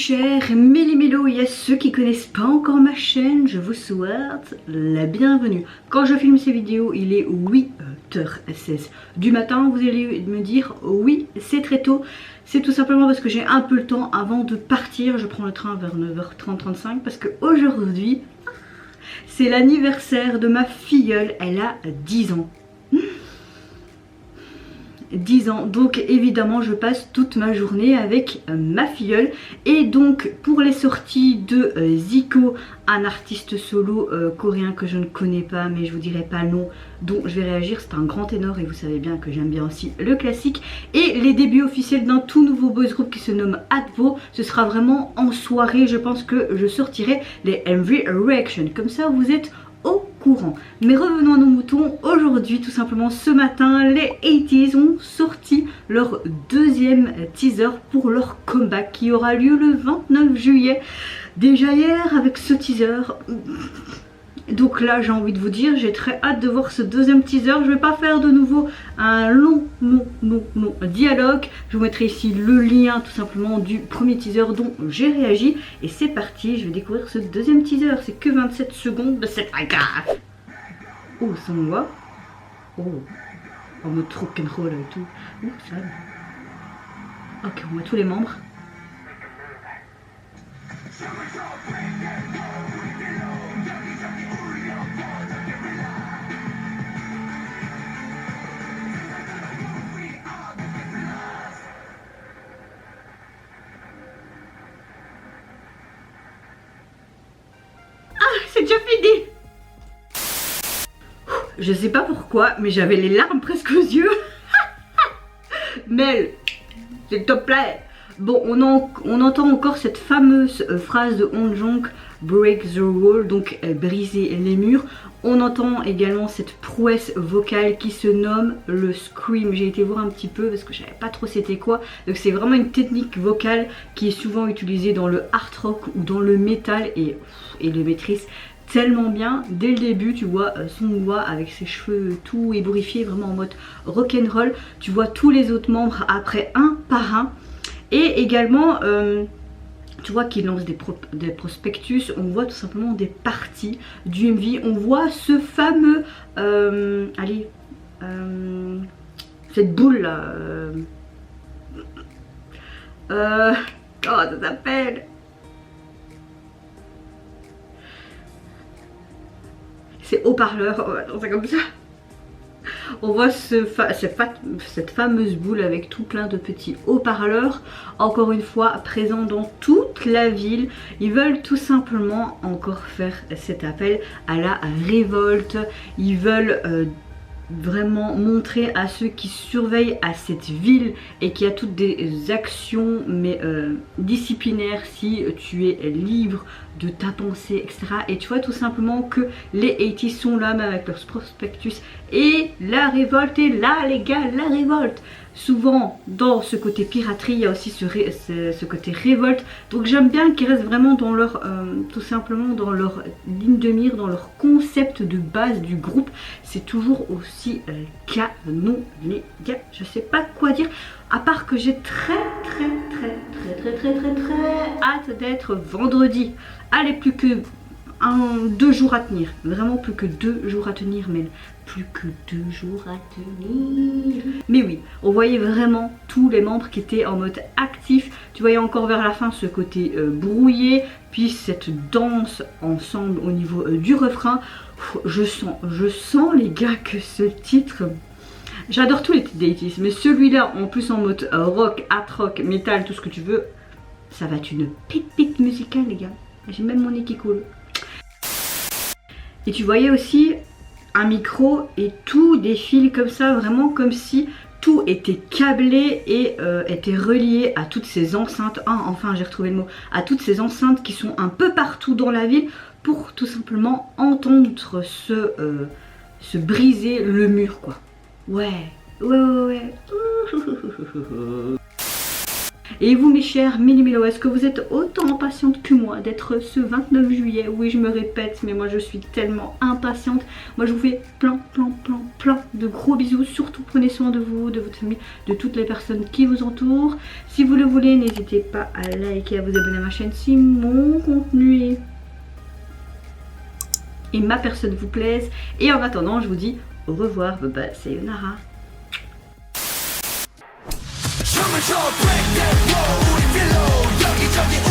chers méli-mélo et à ceux qui connaissent pas encore ma chaîne, je vous souhaite la bienvenue. Quand je filme ces vidéos, il est 8h16 du matin. Vous allez me dire oui, c'est très tôt. C'est tout simplement parce que j'ai un peu le temps avant de partir. Je prends le train vers 9h30-35 parce que aujourd'hui, c'est l'anniversaire de ma filleule. Elle a 10 ans. 10 ans, donc évidemment je passe toute ma journée avec ma filleule. Et donc pour les sorties de Zico, un artiste solo coréen que je ne connais pas, mais je vous dirai pas le nom, dont je vais réagir, c'est un grand ténor et vous savez bien que j'aime bien aussi le classique. Et les débuts officiels d'un tout nouveau boys group qui se nomme Advo, ce sera vraiment en soirée. Je pense que je sortirai les MV Reaction, comme ça vous êtes au courant. Mais revenons à nos moutons. Aujourd'hui, tout simplement ce matin, les 80s ont sorti leur deuxième teaser pour leur comeback qui aura lieu le 29 juillet. Déjà hier avec ce teaser. Donc là j'ai envie de vous dire, j'ai très hâte de voir ce deuxième teaser. Je vais pas faire de nouveau un long dialogue. Je vous mettrai ici le lien tout simplement du premier teaser dont j'ai réagi. Et c'est parti, je vais découvrir ce deuxième teaser. C'est que 27 secondes, mais c'est pas grave. Oh, ça on voit. Oh, en mode rock'n'roll et tout. Ouh, ça. Ok, on voit tous les membres. C'est déjà fini. Je sais pas pourquoi, mais j'avais les larmes presque aux yeux. Mel, s'il te plaît. Bon, on entend encore cette fameuse phrase de Onjong, break the wall, donc briser les murs. On entend également cette prouesse vocale qui se nomme le scream. J'ai été voir un petit peu parce que je savais pas trop c'était quoi. Donc c'est vraiment une technique vocale qui est souvent utilisée dans le hard rock ou dans le metal et le maîtrise tellement bien. Dès le début tu vois son voix avec ses cheveux tout ébouriffés, vraiment en mode rock'n'roll. Tu vois tous les autres membres après un par un. Et également tu vois qu'il lance des prospectus. On voit tout simplement des parties du MV. On voit ce fameux cette boule là comment ça s'appelle? C'est haut-parleur, c'est comme ça. On voit cette fameuse boule avec tout plein de petits haut-parleurs, encore une fois présents dans toute la ville. Ils veulent tout simplement encore faire cet appel à la révolte. Ils veulent vraiment montrer à ceux qui surveillent à cette ville et qui a toutes des actions mais disciplinaires si tu es libre de ta pensée, etc. Et tu vois tout simplement que les 80s sont là même avec leurs prospectus et la révolte est là les gars, la révolte. Souvent dans ce côté piraterie il y a aussi ce côté révolte. Donc j'aime bien qu'ils restent vraiment dans leur tout simplement dans leur ligne de mire, dans leur concept de base du groupe. C'est toujours aussi canon les gars. Je sais pas quoi dire à part que j'ai très hâte d'être vendredi. Allez, plus que 2 jours à tenir. Vraiment plus que 2 jours à tenir, mais plus que 2 jours à tenir. Mais oui, on voyait vraiment tous les membres qui étaient en mode actif. Tu voyais encore vers la fin ce côté brouillé, puis cette danse ensemble au niveau du refrain. Je sens les gars que ce titre... J'adore tous les titres d'80s, mais celui-là en plus en mode rock, hard rock, metal, tout ce que tu veux, ça va être une pépite musicale les gars. J'ai même mon nez qui coule. Et tu voyais aussi un micro et tout des fils comme ça, vraiment comme si tout était câblé et était relié à toutes ces enceintes. Ah, enfin j'ai retrouvé le mot. À toutes ces enceintes qui sont un peu partout dans la ville pour tout simplement entendre se briser le mur quoi. Ouais. Et vous mes chers Mini-Mélo, est-ce que vous êtes autant impatiente que moi d'être ce 29 juillet? Oui, je me répète, mais moi je suis tellement impatiente. Moi je vous fais plein de gros bisous. Surtout prenez soin de vous, de votre famille, de toutes les personnes qui vous entourent. Si vous le voulez, n'hésitez pas à liker, à vous abonner à ma chaîne si mon contenu et ma personne vous plaisent. Et en attendant, je vous dis au revoir. Bye bye, sayonara. Break that road if you're low, yogi,